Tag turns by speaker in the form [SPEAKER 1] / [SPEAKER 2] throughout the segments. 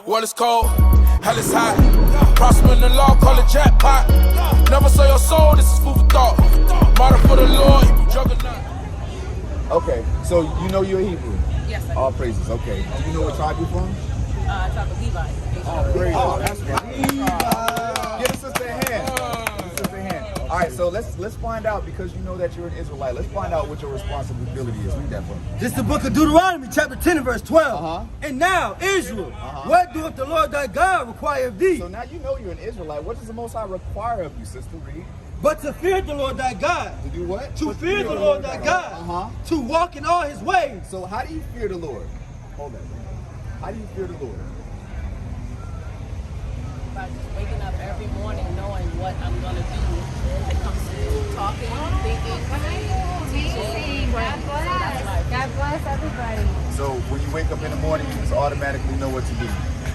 [SPEAKER 1] Well, it's cold, hell is hot. Prosper in the law, call it jackpot. Never sell your soul, this is food for thought. Martyr for the Lord, Hebrew juggernaut.
[SPEAKER 2] Okay, so you know you're a Hebrew?
[SPEAKER 3] Yes, I do.
[SPEAKER 2] All praises, okay. Do you know what tribe you're from?
[SPEAKER 3] Tribe of Levi.
[SPEAKER 2] Oh, praise. Oh, that's right. Give a sister a hand. Give a sister a hand. All right, so let's find out, because you know that you're an Israelite. Let's find out what your responsibility is. Read that for me.
[SPEAKER 4] This is the book of Deuteronomy, chapter 10 and verse 12. And now, Israel, what doeth the Lord thy God require of thee?
[SPEAKER 2] So now you know you're an Israelite. What does the Most High require of you, sister? Read.
[SPEAKER 4] But to fear the Lord thy God.
[SPEAKER 2] To do what?
[SPEAKER 4] To fear the Lord thy God. To walk in all his ways.
[SPEAKER 2] So how do you fear the Lord? Hold on. How do you fear the Lord?
[SPEAKER 3] By just waking up every morning knowing what I'm going to do when it comes to talking, thinking, teaching, praying.
[SPEAKER 5] God bless everybody.
[SPEAKER 2] So when you wake up in the morning, you just automatically know what to do.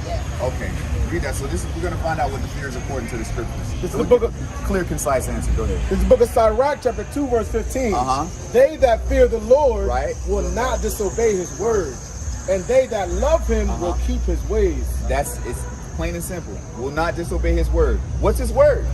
[SPEAKER 3] Yeah.
[SPEAKER 2] Okay. Read that. So we're going to find out what the fear is according to the scriptures.
[SPEAKER 6] This is the book of
[SPEAKER 2] clear, concise answer. Go ahead.
[SPEAKER 6] This is the book of Sirach, chapter 2, verse 15. They that fear the Lord will not disobey his word, and they that love him will keep his ways.
[SPEAKER 2] It's plain and simple. Will not disobey his word. What's his word?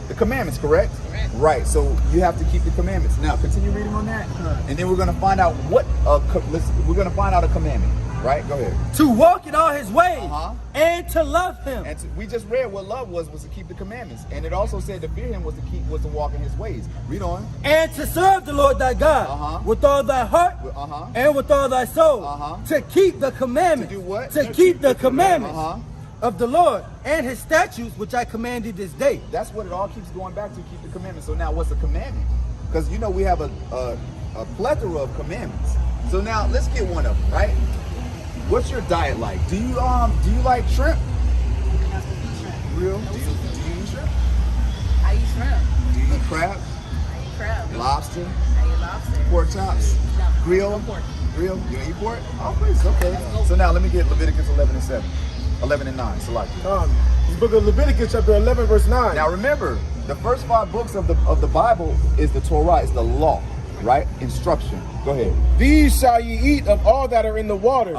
[SPEAKER 2] The commandments, correct?
[SPEAKER 3] Correct.
[SPEAKER 2] Right. So you have to keep the commandments. Now continue reading on that, and then we're going to find out what we're going to find out a commandment. Right? Go ahead.
[SPEAKER 4] To walk in all his ways and to love him.
[SPEAKER 2] And we just read what love was to keep the commandments, and it also said to fear him was to walk in his ways. Read on.
[SPEAKER 4] And to serve the Lord thy God with all thy heart and with all thy soul. To keep the commandments.
[SPEAKER 2] To do what?
[SPEAKER 4] To keep the commandments of the Lord and his statutes which I commanded this day.
[SPEAKER 2] That's what it all keeps going back to. Keep the commandments. So now, what's a commandment? Because you know we have a plethora of commandments. So now let's get one of them, right? What's your diet like? Do you like shrimp? Real? Do you eat shrimp?
[SPEAKER 3] I eat shrimp.
[SPEAKER 2] Do you eat crab?
[SPEAKER 3] I eat crab.
[SPEAKER 2] Lobster?
[SPEAKER 3] I eat lobster.
[SPEAKER 2] Pork chops?
[SPEAKER 3] No.
[SPEAKER 2] Grill?
[SPEAKER 3] Pork.
[SPEAKER 2] Grill? You don't eat pork? Oh, please. Okay. So now let me get Leviticus 11 and 7. 11 and 9. Select.
[SPEAKER 6] This is the book of Leviticus, chapter 11, verse 9.
[SPEAKER 2] Now remember, the first 5 books of the Bible is the Torah, is the law, right? Instruction. Go ahead.
[SPEAKER 6] These shall ye eat of all that are in the waters,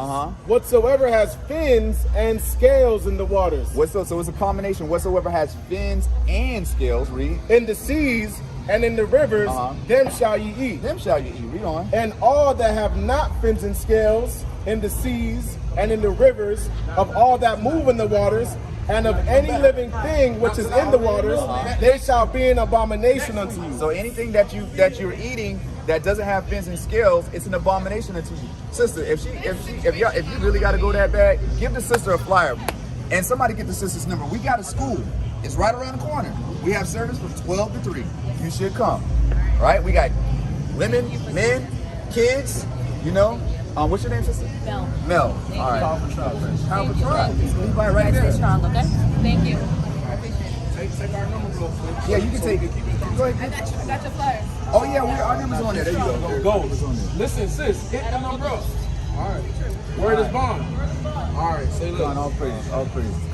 [SPEAKER 6] whatsoever has fins and scales in the waters.
[SPEAKER 2] So it's a combination. Whatsoever has fins and scales, read.
[SPEAKER 6] In the seas and in the rivers, them shall ye eat.
[SPEAKER 2] Them shall you eat. Read on.
[SPEAKER 6] And all that have not fins and scales in the seas and in the rivers, of all that move in the waters, and of any living thing which is in the waters, they shall be an abomination unto you.
[SPEAKER 2] So anything that you're eating that doesn't have fins and scales, it's an abomination unto you. Sister, if you really got to go that bad, give the sister a flyer, and somebody get the sister's number. We got a school. It's right around the corner. We have service from 12 to 3. You should come. Right? We got women, men, kids. You know. What's your name, sister?
[SPEAKER 3] Mel.
[SPEAKER 2] Mel.
[SPEAKER 3] Thank
[SPEAKER 2] All right.
[SPEAKER 3] Powerful tribe.
[SPEAKER 2] Levi right there.
[SPEAKER 3] Stay strong, okay? Thank you. I appreciate it.
[SPEAKER 6] Take our number real quick.
[SPEAKER 2] Yeah, you can take it. Go ahead.
[SPEAKER 3] I got your flyer.
[SPEAKER 2] Oh yeah, our number's on there. There you go.
[SPEAKER 6] Go. Listen, sis, hit the number up. All right. Word is bond. All right, say look.
[SPEAKER 2] Con, all praise.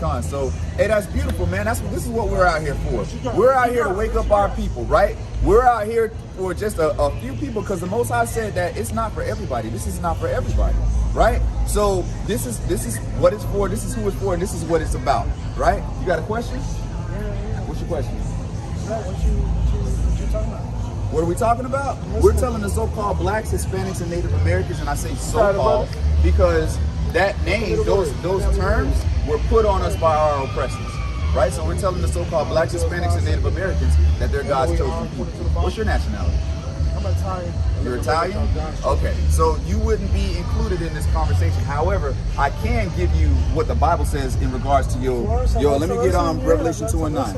[SPEAKER 2] Con, so, hey, that's beautiful, man. This is what we're out here for. We're out here to wake up our people, right? We're out here for just a few people, because the Most High said that it's not for everybody. This is not for everybody, right? So this is what it's for. This is who it's for, and this is what it's about, right? You got a question? What's your question?
[SPEAKER 6] What you talking about?
[SPEAKER 2] What are we talking about? We're telling the so-called blacks, Hispanics, and Native Americans, and I say so-called because that name, those terms were put on us by our oppressors, right? So we're telling the so-called blacks, Hispanics, and Native Americans that they're God's chosen people. What's your nationality?
[SPEAKER 6] I'm Italian.
[SPEAKER 2] You're Italian? Okay, so you wouldn't be included in this conversation. However, I can give you what the Bible says in regards to your let me get Revelation 2 and 9.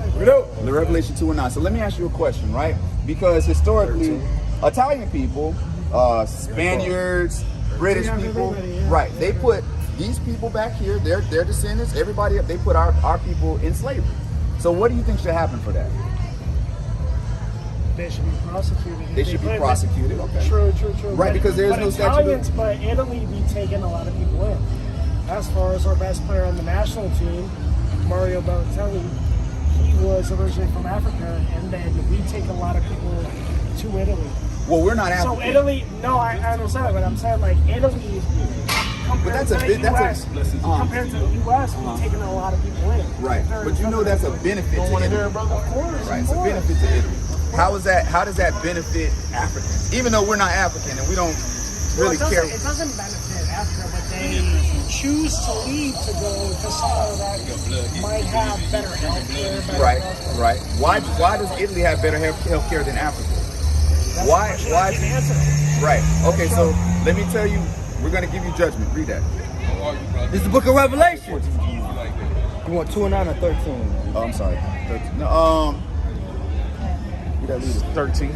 [SPEAKER 2] Revelation 2 and 9. So let me ask you a question, right? Because historically, Italian people, Spaniards, British people, right, they put these people back here, their descendants, everybody, they put our people in slavery. So what do you think should happen for that?
[SPEAKER 7] They should be prosecuted.
[SPEAKER 2] They should be prosecuted. Okay.
[SPEAKER 7] True.
[SPEAKER 2] Right, because there's no
[SPEAKER 7] Italians,
[SPEAKER 2] statute.
[SPEAKER 7] but Italy be taking a lot of people in. As far as our best player on the national team, Mario Balotelli, he was originally from Africa, and then we take a lot of people to Italy.
[SPEAKER 2] Well, we're not African.
[SPEAKER 7] So Italy, no, I understand, but I'm saying like Italy compared to the U.S. Compared to the U.S., we've taken a lot of people in.
[SPEAKER 2] Right, but you know that's a benefit to Italy.
[SPEAKER 7] Of course,
[SPEAKER 2] Right, it's a benefit to Italy. How does that benefit Africans? Even though we're not African and we don't really care.
[SPEAKER 7] It doesn't benefit Africa, but they choose to leave to go to somewhere that might have better health care.
[SPEAKER 2] Right. Why does Italy have better health care than Africa? Why? Right. Okay, so let me tell you, we're going to give you judgment. Read that.
[SPEAKER 4] This is the book of Revelation. You want 2 and 9 or 13?
[SPEAKER 2] Oh, I'm sorry. 13. No, that leader.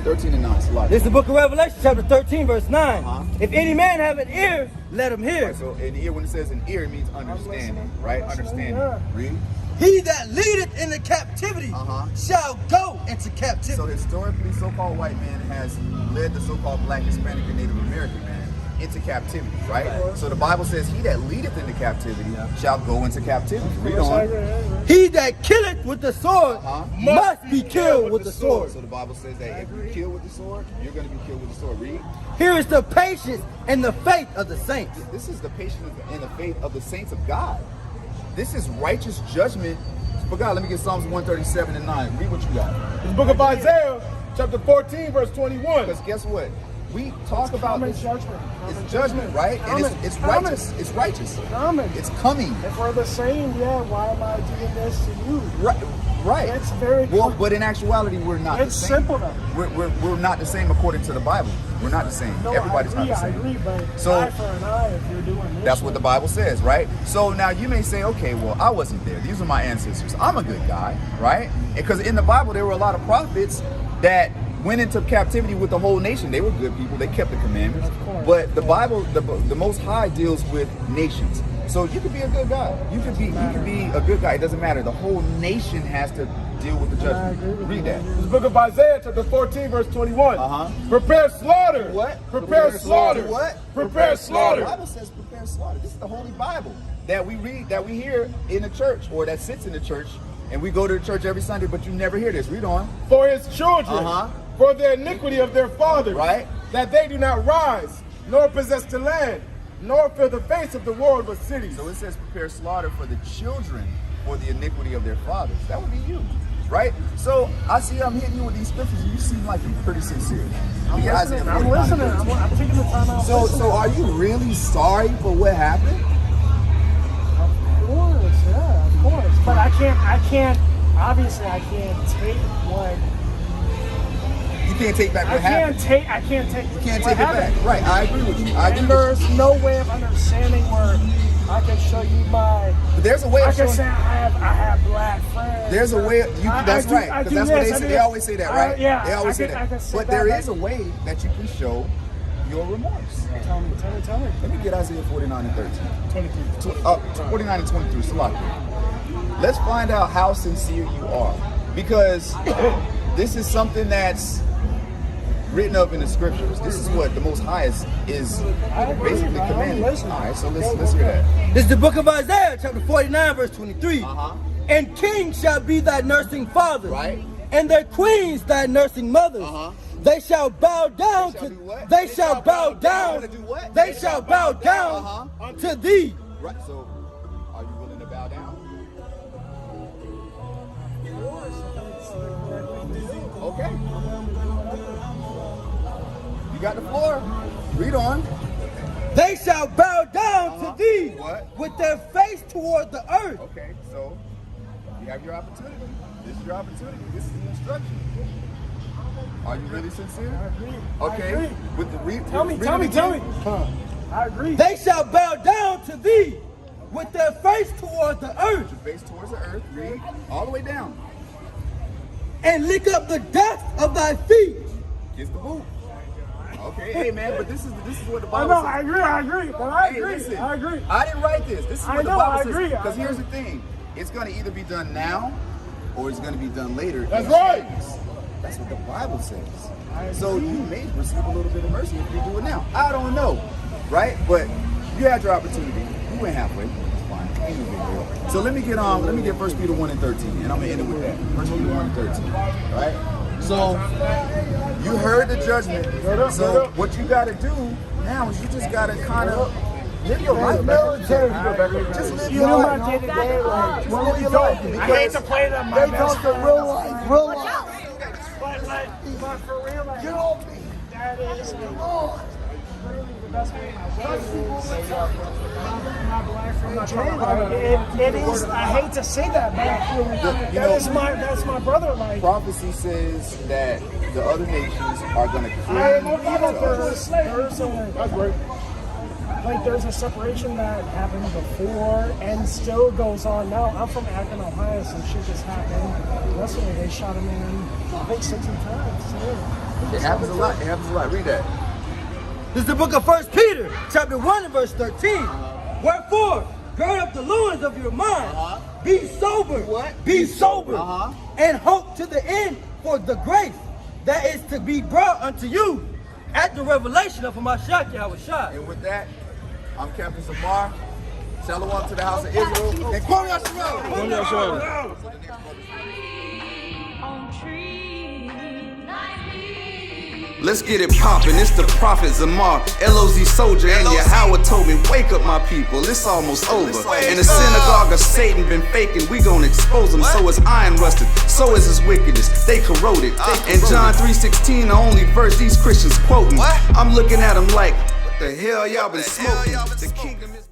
[SPEAKER 2] 13 and 9. It's a lot.
[SPEAKER 4] This is the book of Revelation, chapter 13, verse 9. If any man have an ear, let him hear.
[SPEAKER 2] Right, so an ear, when it says an ear, it means understanding, right? Understanding. Read.
[SPEAKER 4] He that leadeth into captivity shall go into captivity.
[SPEAKER 2] So historically, so-called white man has led the so-called black, Hispanic, and Native American man into captivity, right? So the Bible says, he that leadeth into captivity shall go into captivity. Read on.
[SPEAKER 4] He that killeth with the sword must be killed with the sword.
[SPEAKER 2] So the Bible says that if you kill with the sword, you're going to be killed with the sword. Read.
[SPEAKER 4] Here is the patience and the faith of the saints.
[SPEAKER 2] This is the patience and the faith of the saints of God. This is righteous judgment. But God, let me get Psalms 137 and 9. Read what you got.
[SPEAKER 6] The book of Isaiah, chapter 14, verse 21.
[SPEAKER 2] Because guess what? We talk about this
[SPEAKER 7] judgment.
[SPEAKER 2] It's judgment, right? And it's righteous. It's righteous. It's coming.
[SPEAKER 7] If we're the same, why am I doing this to you?
[SPEAKER 2] Right.
[SPEAKER 7] It's very
[SPEAKER 2] well, but in actuality, we're not the same.
[SPEAKER 7] It's simple though.
[SPEAKER 2] We're not the same according to the Bible. We're not the same.
[SPEAKER 7] No,
[SPEAKER 2] Everybody's not the same.
[SPEAKER 7] I agree, but
[SPEAKER 2] so,
[SPEAKER 7] eye for an eye if you're doing this.
[SPEAKER 2] That's what the Bible says, right? So now you may say, okay, well, I wasn't there. These are my ancestors. I'm a good guy, right? Because in the Bible, there were a lot of prophets that went into captivity with the whole nation. They were good people. They kept the commandments. But the Bible, the Most High deals with nations. So you could be a good guy. You could be a good guy. It doesn't matter. The whole nation has to deal with the judgment. Read that.
[SPEAKER 6] This book of Isaiah, chapter 14, verse 21. Prepare slaughter.
[SPEAKER 2] What?
[SPEAKER 6] Prepare slaughter.
[SPEAKER 2] What?
[SPEAKER 6] Prepare slaughter.
[SPEAKER 2] The Bible says prepare slaughter. This is the Holy Bible that we read, that we hear in the church, or that sits in the church, and we go to the church every Sunday, but you never hear this. Read on.
[SPEAKER 6] For his children, for the iniquity of their fathers, that they do not rise, nor possess the land, nor fill the face of the world with cities.
[SPEAKER 2] So it says prepare slaughter for the children for the iniquity of their fathers. That would be you, right? So I see I'm hitting you with these scriptures and you seem like you're pretty sincere.
[SPEAKER 7] I'm listening. I'm taking the time out.
[SPEAKER 2] So are you really sorry for what happened?
[SPEAKER 7] Of course. But I can't, obviously I can't take what...
[SPEAKER 2] You can't take back what happened.
[SPEAKER 7] I can't take
[SPEAKER 2] it back. Right, I agree with you.
[SPEAKER 7] And there's no way of understanding where I can show you my...
[SPEAKER 2] But there's a way of showing...
[SPEAKER 7] I have black friends.
[SPEAKER 2] There's a way... That's right. Because that's what they say. They always say that, right?
[SPEAKER 7] Yeah.
[SPEAKER 2] They always say that. But there is a way that you can show your remorse.
[SPEAKER 7] Tell me.
[SPEAKER 2] Let me get Isaiah 49 and 13. 49 and 23. Salaki. Let's find out how sincere you are. Because this is something that's written up in the scriptures. This is what the Most High is basically commanding. All right, so let's hear that.
[SPEAKER 4] This is the book of Isaiah, chapter 49, verse 23. And kings shall be thy nursing fathers, and their queens thy nursing mothers. They shall bow down to. They shall bow down. They shall bow down to thee.
[SPEAKER 2] Right. So, are you willing to bow down? Okay. You got the floor. Read on.
[SPEAKER 4] They shall bow down to thee with their face toward the earth.
[SPEAKER 2] Okay, so you have your opportunity. This is your opportunity. This is the instruction. Are you really sincere?
[SPEAKER 7] I agree.
[SPEAKER 2] Okay.
[SPEAKER 7] I agree.
[SPEAKER 2] With the
[SPEAKER 7] Tell me. I agree.
[SPEAKER 4] They shall bow down to thee with their face toward the earth.
[SPEAKER 2] Your face towards the earth. Read all the way down.
[SPEAKER 4] And lick up the dust of thy feet.
[SPEAKER 2] Kiss the boot. Okay, hey man, but this is what the Bible says.
[SPEAKER 7] I agree. But I agree.
[SPEAKER 2] Listen,
[SPEAKER 7] I agree.
[SPEAKER 2] I didn't write this. This is what the Bible says. Because here's the thing. It's going to either be done now or it's going to be done later.
[SPEAKER 6] That's right.
[SPEAKER 2] That's what the Bible says. So you may receive a little bit of mercy if you do it now. I don't know, right? But you had your opportunity. You went halfway. It's fine. Ain't no big deal. So let me get 1 Peter 1 and 13, and I'm gonna end it with that. 1 Peter 1 and 13. Right? So you heard the judgment. So what you gotta do now is you just gotta kind of Live your life,
[SPEAKER 4] military.
[SPEAKER 2] Just live
[SPEAKER 7] You
[SPEAKER 2] your
[SPEAKER 7] know
[SPEAKER 2] life.
[SPEAKER 7] my day-to-day life.
[SPEAKER 2] Just live your life.
[SPEAKER 7] I hate to play them, my
[SPEAKER 4] They
[SPEAKER 7] best
[SPEAKER 4] talk
[SPEAKER 7] friend.
[SPEAKER 4] real life, real life.
[SPEAKER 7] But for real, like,
[SPEAKER 4] Get off me.
[SPEAKER 7] that is really the best way my wife is. My life from my childhood. It is. I hate to say that, but that's my brother. Like,
[SPEAKER 2] Prophecy says that the other nations are going to
[SPEAKER 7] I
[SPEAKER 2] cleave
[SPEAKER 7] even
[SPEAKER 2] to
[SPEAKER 7] there's there's a separation that happened before and still goes on now. I'm from Akron, Ohio, so shit just happened. Yesterday they shot a man, I think 60 times. So,
[SPEAKER 2] It happens a lot. It happens a lot. Read that.
[SPEAKER 4] This is the book of 1 Peter, chapter 1 and verse 13. Wherefore, gird up the loins of your mind. Be sober.
[SPEAKER 2] What?
[SPEAKER 4] Be sober. And hope to the end for the grace that is to be brought unto you at the revelation of Mashiach Yahushua.
[SPEAKER 2] And with that, I'm Captain Samar. Shalom to the house of Israel. And Kwame Yasharahla.
[SPEAKER 8] Let's get it poppin', it's the Prophet Zamar, LOZ soldier, and Yahweh told me, wake up my people, it's almost over. In the synagogue of Satan been faking, we gon' expose him, so is iron rusted, so is his wickedness, they corroded. And John 3:16, the only verse these Christians quoting. I'm looking at them like, what the hell y'all been smoking? The kingdom is